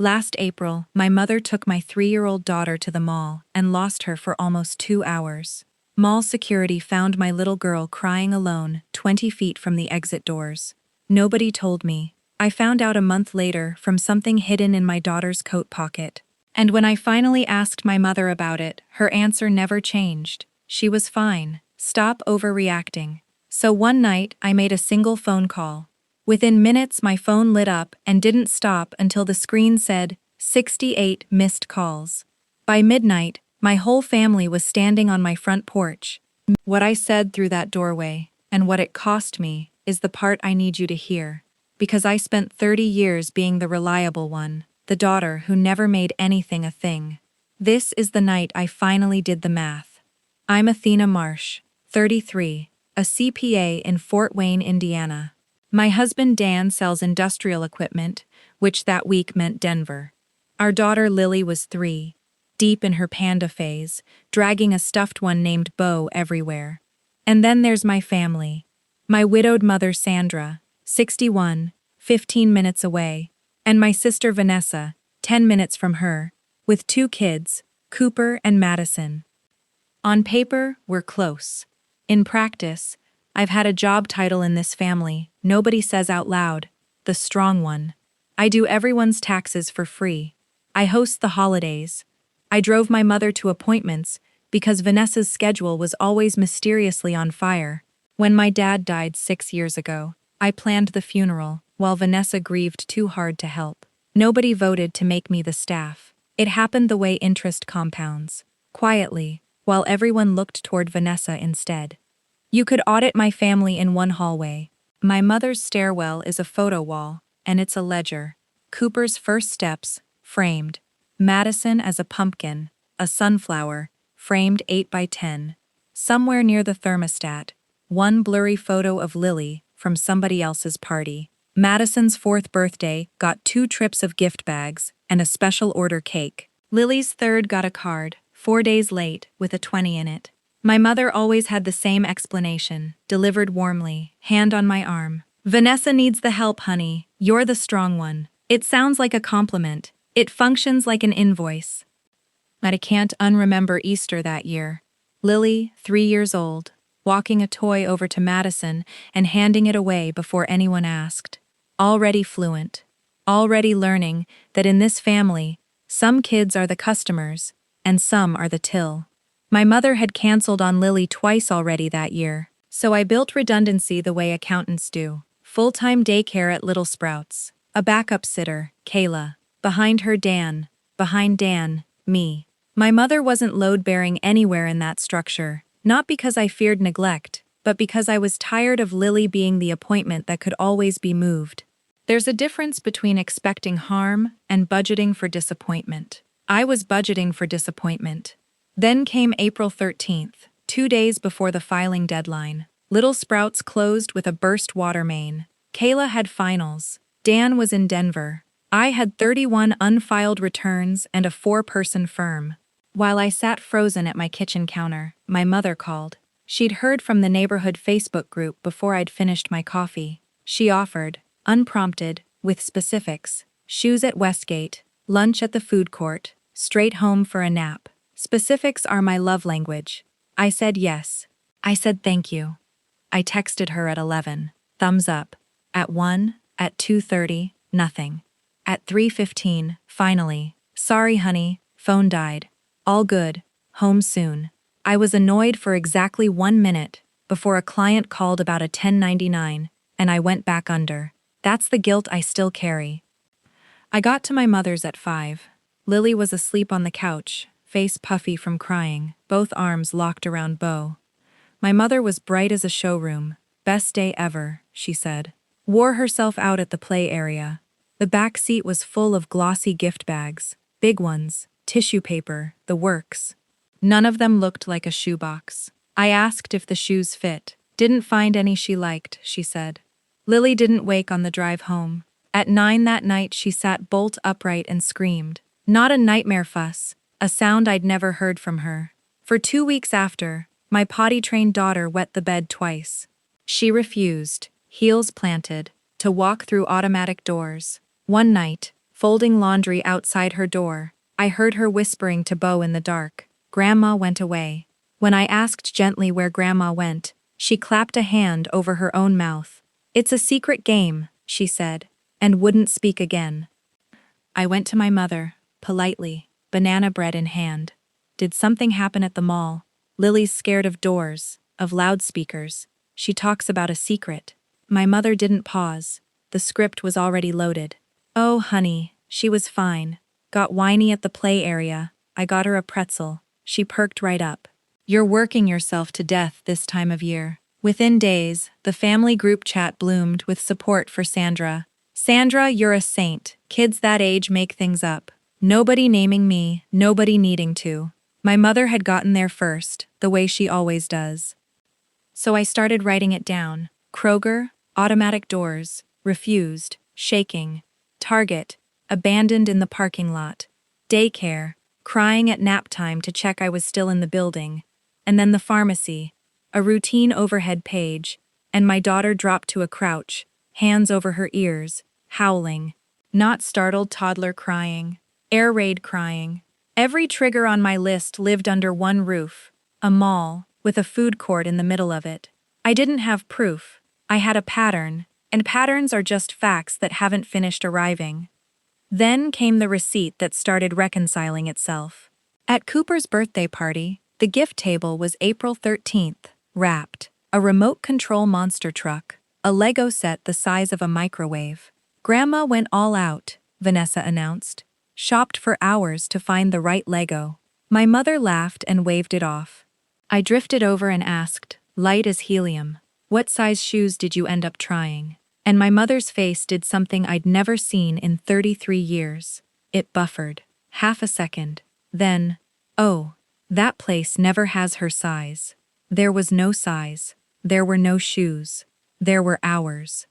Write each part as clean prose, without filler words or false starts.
Last April, my mother took my 3-year-old daughter to the mall and lost her for almost 2 hours. Mall security found my little girl crying alone, 20 feet from the exit doors. Nobody told me. I found out a month later from something hidden in my daughter's coat pocket. And when I finally asked my mother about it, her answer never changed. She was fine. Stop overreacting. So one night, I made a single phone call. Within minutes, my phone lit up and didn't stop until the screen said, 68 missed calls. By midnight, my whole family was standing on my front porch. What I said through that doorway, and what it cost me, is the part I need you to hear. Because I spent 30 years being the reliable one, the daughter who never made anything a thing. This is the night I finally did the math. I'm Athena Marsh, 33, a CPA in Fort Wayne, Indiana. My husband Dan sells industrial equipment, which that week meant Denver. Our daughter Lily was 3, deep in her panda phase, dragging a stuffed one named Bo everywhere. And then there's my family. My widowed mother Sandra, 61, 15 minutes away, and my sister Vanessa, 10 minutes from her, with 2 kids, Cooper and Madison. On paper, we're close. In practice, I've had a job title in this family nobody says out loud, the strong one. I do everyone's taxes for free. I host the holidays. I drove my mother to appointments because Vanessa's schedule was always mysteriously on fire. When my dad died 6 years ago, I planned the funeral while Vanessa grieved too hard to help. Nobody voted to make me the staff. It happened the way interest compounds, quietly, while everyone looked toward Vanessa instead. You could audit my family in one hallway. My mother's stairwell is a photo wall, and it's a ledger. Cooper's first steps, framed. Madison as a pumpkin, a sunflower, framed 8 by 10. Somewhere near the thermostat, one blurry photo of Lily from somebody else's party. Madison's 4th birthday got 2 trips of gift bags and a special order cake. Lily's 3rd got a card, 4 days late, with a 20 in it. My mother always had the same explanation, delivered warmly, hand on my arm. Vanessa needs the help, honey. You're the strong one. It sounds like a compliment. It functions like an invoice. But I can't unremember Easter that year. Lily, 3 years old, walking a toy over to Madison and handing it away before anyone asked. Already fluent. Already learning that in this family, some kids are the customers and some are the till. My mother had canceled on Lily twice already that year, so I built redundancy the way accountants do. Full-time daycare at Little Sprouts. A backup sitter, Kayla. Behind her Dan. Behind Dan, me. My mother wasn't load-bearing anywhere in that structure, not because I feared neglect, but because I was tired of Lily being the appointment that could always be moved. There's a difference between expecting harm and budgeting for disappointment. I was budgeting for disappointment. Then came April 13th, 2 days before the filing deadline. Little Sprouts closed with a burst water main. Kayla had finals. Dan was in Denver. I had 31 unfiled returns and a 4-person firm. While I sat frozen at my kitchen counter, my mother called. She'd heard from the neighborhood Facebook group before I'd finished my coffee. She offered, unprompted, with specifics, shoes at Westgate, lunch at the food court, straight home for a nap. Specifics are my love language. I said yes. I said thank you. I texted her at 11, thumbs up. At 1, at 2:30, nothing. At 3:15, finally, sorry honey, phone died. All good, home soon. I was annoyed for exactly 1 minute before a client called about a 1099, and I went back under. That's the guilt I still carry. I got to my mother's at 5. Lily was asleep on the couch, face puffy from crying, both arms locked around Bo. My mother was bright as a showroom. Best day ever, she said. Wore herself out at the play area. The back seat was full of glossy gift bags, big ones, tissue paper, the works. None of them looked like a shoebox. I asked if the shoes fit. Didn't find any she liked, she said. Lily didn't wake on the drive home. At 9 that night she sat bolt upright and screamed. Not a nightmare fuss, a sound I'd never heard from her. For 2 weeks after, my potty-trained daughter wet the bed twice. She refused, heels planted, to walk through automatic doors. One night, folding laundry outside her door. I heard her whispering to Bo in the dark. Grandma went away. When I asked gently where Grandma went, she clapped a hand over her own mouth. "It's a secret game," she said, and wouldn't speak again. I went to my mother, politely, banana bread in hand. "Did something happen at the mall? Lily's scared of doors, of loudspeakers. She talks about a secret." My mother didn't pause. The script was already loaded. "Oh, honey, she was fine. Got whiny at the play area. I got her a pretzel. She perked right up." You're working yourself to death this time of year. Within days, the family group chat bloomed with support for Sandra. "Sandra, you're a saint. Kids that age make things up. Nobody naming me, nobody needing to." My mother had gotten there first, the way she always does. So I started writing it down. Kroger, automatic doors, refused, shaking. Target, abandoned in the parking lot. Daycare, crying at nap time to check I was still in the building. And then the pharmacy, a routine overhead page, and my daughter dropped to a crouch, hands over her ears, howling. Not startled toddler crying, air raid crying. Every trigger on my list lived under one roof, a mall, with a food court in the middle of it. I didn't have proof. I had a pattern, and patterns are just facts that haven't finished arriving. Then came the receipt that started reconciling itself. At Cooper's birthday party, the gift table was April 13th, wrapped, a remote control monster truck, a Lego set the size of a microwave. Grandma went all out, Vanessa announced. Shopped for hours to find the right Lego. My mother laughed and waved it off. I drifted over and asked, light as helium, "What size shoes did you end up trying?" And my mother's face did something I'd never seen in 33 years. It buffered. Half a second. Then, "Oh, that place never has her size." There was no size. There were no shoes. There were hours.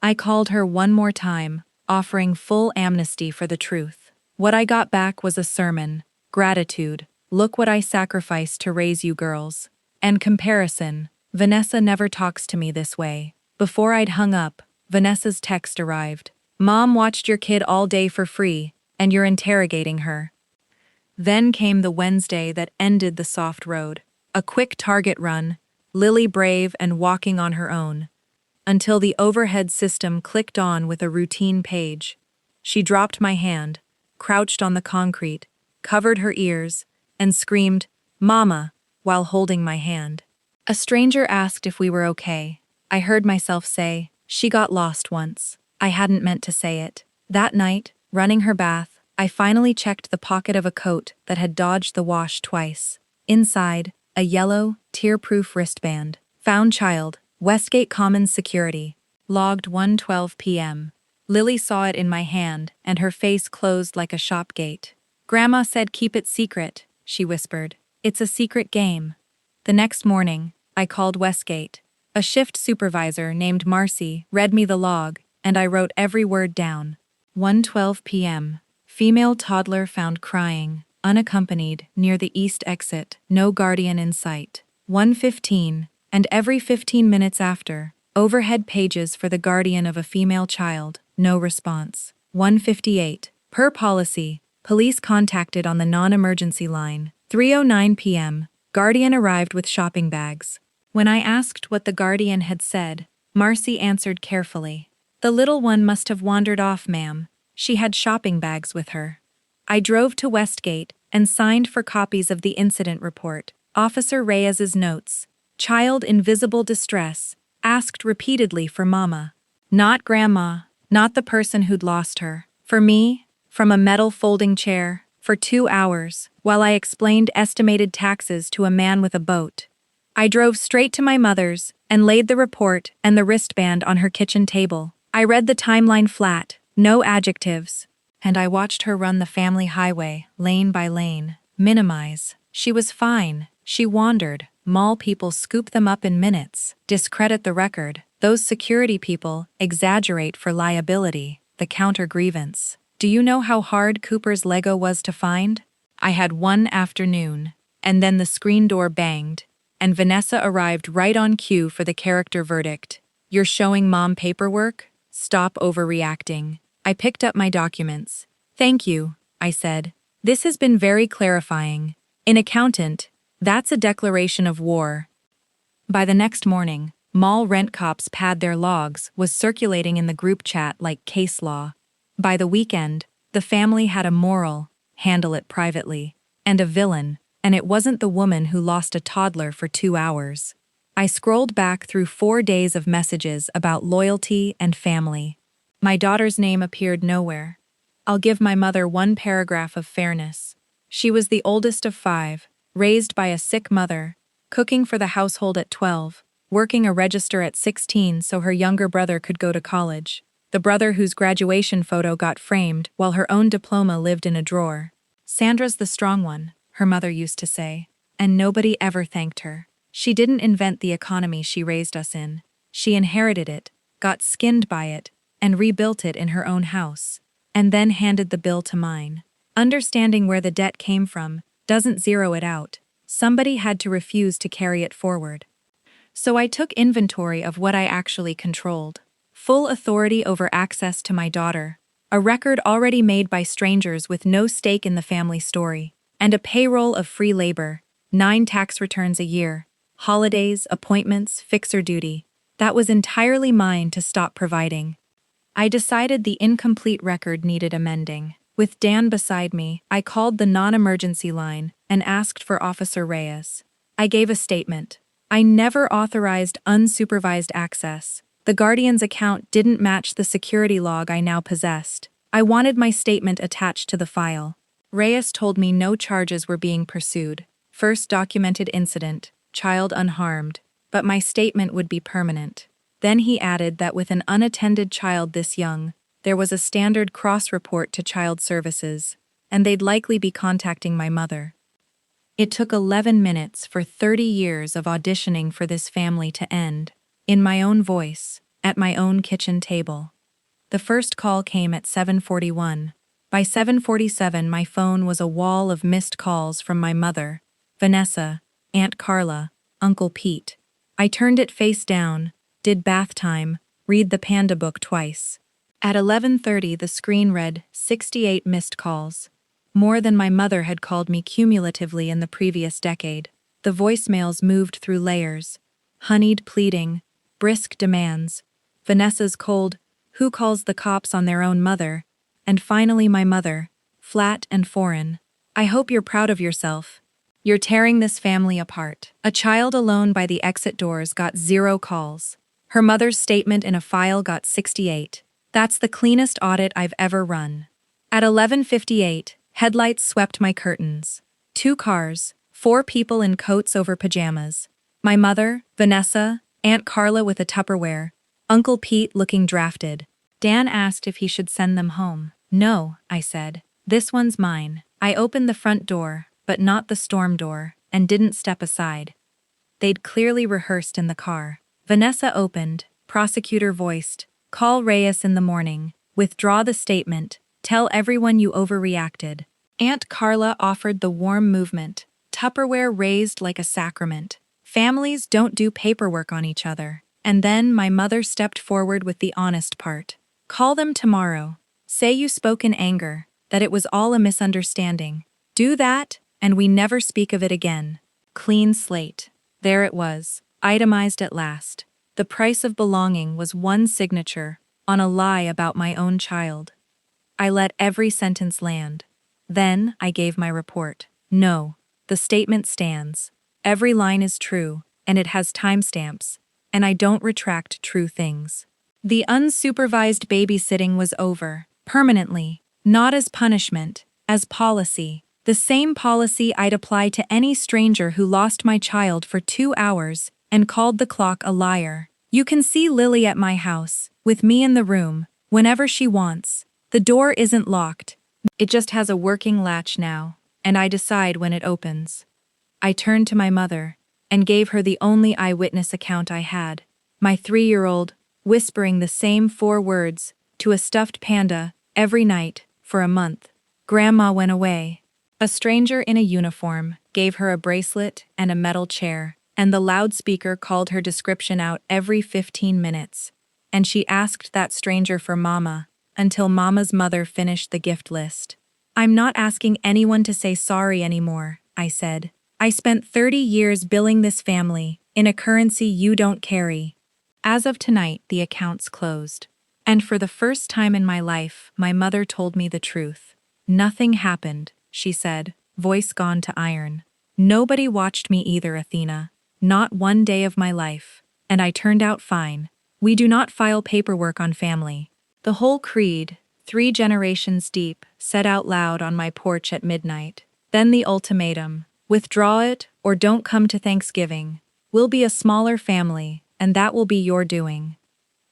I called her one more time, offering full amnesty for the truth. What I got back was a sermon. Gratitude. "Look what I sacrificed to raise you girls." And comparison. "Vanessa never talks to me this way." Before I'd hung up, Vanessa's text arrived. "Mom watched your kid all day for free, and you're interrogating her." Then came the Wednesday that ended the soft road. A quick Target run, Lily brave and walking on her own. Until the overhead system clicked on with a routine page. She dropped my hand, crouched on the concrete, covered her ears, and screamed, "Mama," while holding my hand. A stranger asked if we were okay. I heard myself say, "She got lost once." I hadn't meant to say it. That night, running her bath, I finally checked the pocket of a coat that had dodged the wash twice. Inside, a yellow, tear-proof wristband. Found child, Westgate Commons Security. Logged 1:12 p.m. Lily saw it in my hand, and her face closed like a shop gate. "Grandma said keep it secret," she whispered. "It's a secret game." The next morning, I called Westgate. A shift supervisor named Marcy read me the log, and I wrote every word down. 1:12 p.m. Female toddler found crying, unaccompanied, near the east exit, no guardian in sight. 1:15, and every 15 minutes after, overhead pages for the guardian of a female child, no response. 1:58, per policy, police contacted on the non-emergency line. 3:09 p.m., guardian arrived with shopping bags. When I asked what the guardian had said, Marcy answered carefully. "The little one must have wandered off, ma'am. She had shopping bags with her." I drove to Westgate and signed for copies of the incident report. Officer Reyes's notes. Child in visible distress, asked repeatedly for Mama. Not Grandma, not the person who'd lost her. For me, from a metal folding chair, for 2 hours, while I explained estimated taxes to a man with a boat. I drove straight to my mother's and laid the report and the wristband on her kitchen table. I read the timeline flat, no adjectives. And I watched her run the family highway, lane by lane, minimize. She was fine. She wandered. Mall people scoop them up in minutes, discredit the record. Those security people exaggerate for liability, the counter grievance. Do you know how hard Cooper's Lego was to find? I had one afternoon, and then the screen door banged, and Vanessa arrived right on cue for the character verdict. "You're showing Mom paperwork? Stop overreacting." I picked up my documents. Thank you, I said. This has been very clarifying. In accountant, that's a declaration of war. By the next morning, mall rent cops pad their logs was circulating in the group chat like case law. By the weekend, the family had a moral, handle it privately, and a villain, and it wasn't the woman who lost a toddler for 2 hours. I scrolled back through 4 days of messages about loyalty and family. My daughter's name appeared nowhere. I'll give my mother one paragraph of fairness. She was the oldest of 5, raised by a sick mother, cooking for the household at 12, working a register at 16 so her younger brother could go to college. The brother whose graduation photo got framed while her own diploma lived in a drawer. Sandra's the strong one, her mother used to say, and nobody ever thanked her. She didn't invent the economy she raised us in. She inherited it, got skinned by it, and rebuilt it in her own house, and then handed the bill to mine. Understanding where the debt came from doesn't zero it out. Somebody had to refuse to carry it forward. So I took inventory of what I actually controlled. Full authority over access to my daughter, a record already made by strangers with no stake in the family story, and a payroll of free labor, 9 tax returns a year, holidays, appointments, fixer duty. That was entirely mine to stop providing. I decided the incomplete record needed amending. With Dan beside me, I called the non-emergency line and asked for Officer Reyes. I gave a statement. I never authorized unsupervised access. The Guardian's account didn't match the security log I now possessed. I wanted my statement attached to the file. Reyes told me no charges were being pursued. First documented incident, child unharmed, but my statement would be permanent. Then he added that with an unattended child this young, there was a standard cross-report to child services, and they'd likely be contacting my mother. It took 11 minutes for 30 years of auditioning for this family to end, in my own voice, at my own kitchen table. The first call came at 7:41. By 7:47, my phone was a wall of missed calls from my mother, Vanessa, Aunt Carla, Uncle Pete. I turned it face down, did bath time, read the Panda book twice. At 11:30, the screen read 68 missed calls. More than my mother had called me cumulatively in the previous decade. The voicemails moved through layers. Honeyed pleading, brisk demands, Vanessa's cold, who calls the cops on their own mother, and finally my mother, flat and foreign. I hope you're proud of yourself. You're tearing this family apart. A child alone by the exit doors got 0 calls. Her mother's statement in a file got 68. That's the cleanest audit I've ever run. At 11:58, headlights swept my curtains. 2 cars, 4 people in coats over pajamas. My mother, Vanessa, Aunt Carla with a Tupperware, Uncle Pete looking drafted. Dan asked if he should send them home. No, I said. This one's mine. I opened the front door, but not the storm door, and didn't step aside. They'd clearly rehearsed in the car. Vanessa opened, prosecutor voiced, call Reyes in the morning, withdraw the statement, tell everyone you overreacted. Aunt Carla offered the warm movement, Tupperware raised like a sacrament. Families don't do paperwork on each other. And then my mother stepped forward with the honest part. Call them tomorrow. Say you spoke in anger, that it was all a misunderstanding. Do that, and we never speak of it again. Clean slate. There it was, itemized at last. The price of belonging was one signature on a lie about my own child. I let every sentence land. Then I gave my report. No, the statement stands. Every line is true, and it has timestamps, and I don't retract true things. The unsupervised babysitting was over, permanently, not as punishment, as policy. The same policy I'd apply to any stranger who lost my child for 2 hours and called the clock a liar. You can see Lily at my house, with me in the room, whenever she wants. The door isn't locked. It just has a working latch now, and I decide when it opens. I turned to my mother and gave her the only eyewitness account I had. My 3-year-old, whispering the same 4 words to a stuffed panda every night for a month. Grandma went away. A stranger in a uniform gave her a bracelet and a metal chair, and the loudspeaker called her description out every 15 minutes. And she asked that stranger for Mama, until Mama's mother finished the gift list. "I'm not asking anyone to say sorry anymore," I said. "I spent 30 years billing this family in a currency you don't carry." As of tonight, the account's closed. And for the first time in my life, my mother told me the truth. "Nothing happened," she said, voice gone to iron. "Nobody watched me either, Athena. Not one day of my life. And I turned out fine. We do not file paperwork on family." The whole creed, 3 generations deep, said out loud on my porch at midnight. Then the ultimatum: withdraw it or don't come to Thanksgiving. We'll be a smaller family, and that will be your doing.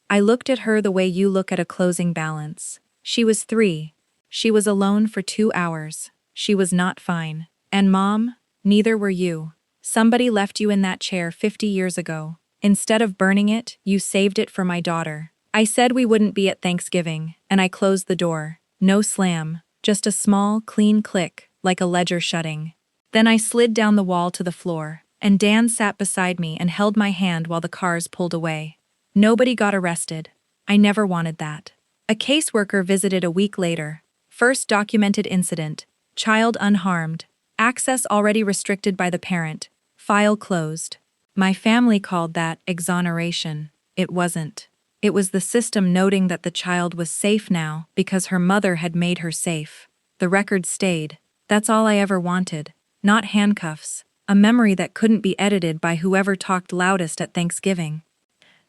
I looked at her the way you look at a closing balance. She was 3. She was alone for 2 hours. She was not fine. And Mom, neither were you. Somebody left you in that chair 50 years ago. Instead of burning it, you saved it for my daughter. I said we wouldn't be at Thanksgiving, and I closed the door. No slam, just a small, clean click, like a ledger shutting. Then I slid down the wall to the floor, and Dan sat beside me and held my hand while the cars pulled away. Nobody got arrested. I never wanted that. A caseworker visited a week later. First documented incident. Child unharmed. Access already restricted by the parent. File closed. My family called that exoneration. It wasn't. It was the system noting that the child was safe now because her mother had made her safe. The record stayed. That's all I ever wanted. Not handcuffs. A memory that couldn't be edited by whoever talked loudest at Thanksgiving.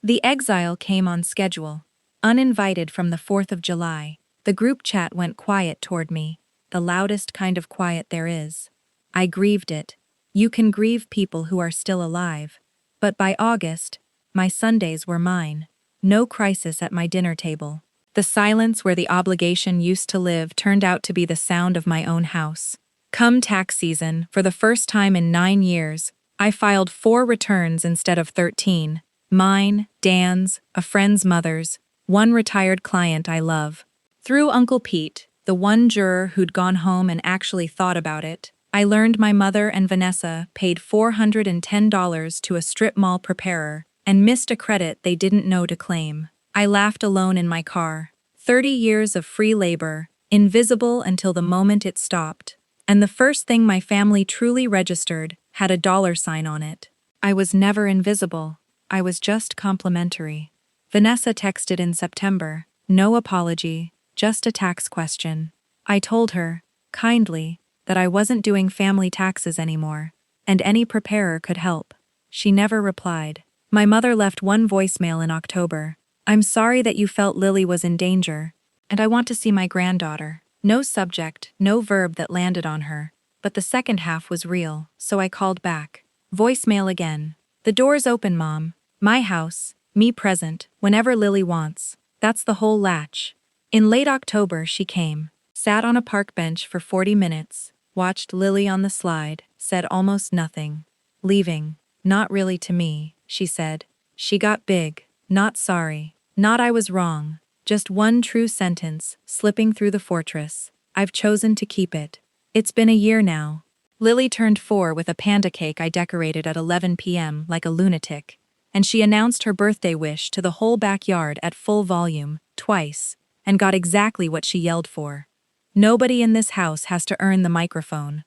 The exile came on schedule. Uninvited from the 4th of July, the group chat went quiet toward me, the loudest kind of quiet there is. I grieved it. You can grieve people who are still alive. But by August, my Sundays were mine. No crisis at my dinner table. The silence where the obligation used to live turned out to be the sound of my own house. Come tax season, for the first time in 9 years, I filed 4 returns instead of 13. Mine, Dan's, a friend's mother's, one retired client I love. Through Uncle Pete, the one juror who'd gone home and actually thought about it, I learned my mother and Vanessa paid $410 to a strip mall preparer and missed a credit they didn't know to claim. I laughed alone in my car. 30 years of free labor, invisible until the moment it stopped. And the first thing my family truly registered had a $sign on it. I was never invisible. I was just complimentary. Vanessa texted in September, no apology, just a tax question. I told her, kindly, that I wasn't doing family taxes anymore, and any preparer could help. She never replied. My mother left one voicemail in October. "I'm sorry that you felt Lily was in danger, and I want to see my granddaughter." No subject, no verb that landed on her, but the second half was real, so I called back. Voicemail again. "The door's open, Mom. My house, me present, whenever Lily wants. That's the whole latch." In late October, she came, sat on a park bench for 40 minutes, watched Lily on the slide, said almost nothing. "Leaving. Not really to me," she said. She got big. Not sorry. Not I was wrong. Just one true sentence, slipping through the fortress. I've chosen to keep it. It's been a year now. Lily turned 4 with a panda cake I decorated at 11 p.m. like a lunatic, and she announced her birthday wish to the whole backyard at full volume, twice, and got exactly what she yelled for. Nobody in this house has to earn the microphone.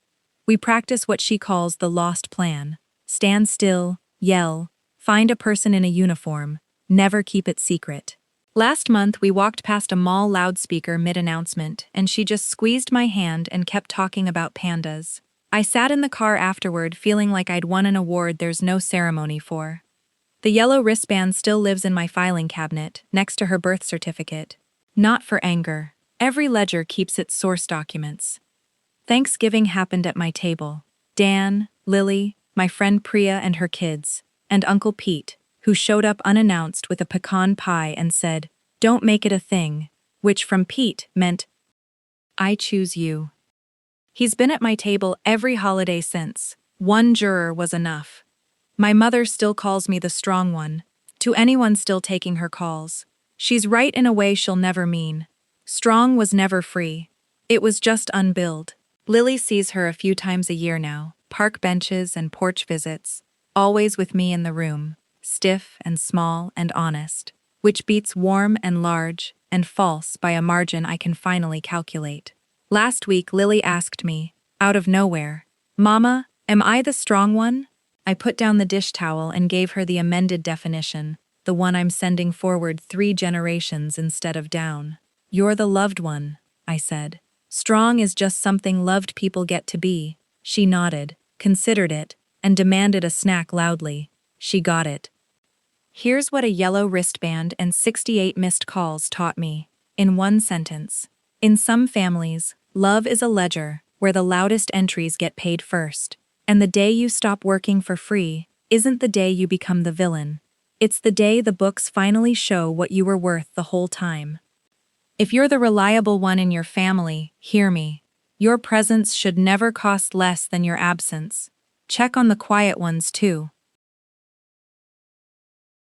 We practice what she calls the lost plan. Stand still, yell, find a person in a uniform, never keep it secret. Last month, we walked past a mall loudspeaker mid-announcement, and she just squeezed my hand and kept talking about pandas. I sat in the car afterward feeling like I'd won an award there's no ceremony for. The yellow wristband still lives in my filing cabinet, next to her birth certificate. Not for anger. Every ledger keeps its source documents. Thanksgiving happened at my table. Dan, Lily, my friend Priya and her kids, and Uncle Pete, who showed up unannounced with a pecan pie and said, "Don't make it a thing," which from Pete meant, "I choose you." He's been at my table every holiday since. One juror was enough. My mother still calls me the strong one, to anyone still taking her calls. She's right in a way she'll never mean. Strong was never free. It was just unbilled. Lily sees her a few times a year now, park benches and porch visits, always with me in the room. Stiff and small and honest, which beats warm and large, and false by a margin I can finally calculate. Last week, Lily asked me, out of nowhere, "Mama, am I the strong one?" I put down the dish towel and gave her the amended definition, the one I'm sending forward 3 generations instead of down. "You're the loved one," I said. "Strong is just something loved people get to be." She nodded, considered it, and demanded a snack loudly. She got it. Here's what a yellow wristband and 68 missed calls taught me, in one sentence. In some families, love is a ledger where the loudest entries get paid first. And the day you stop working for free isn't the day you become the villain. It's the day the books finally show what you were worth the whole time. If you're the reliable one in your family, hear me. Your presence should never cost less than your absence. Check on the quiet ones too.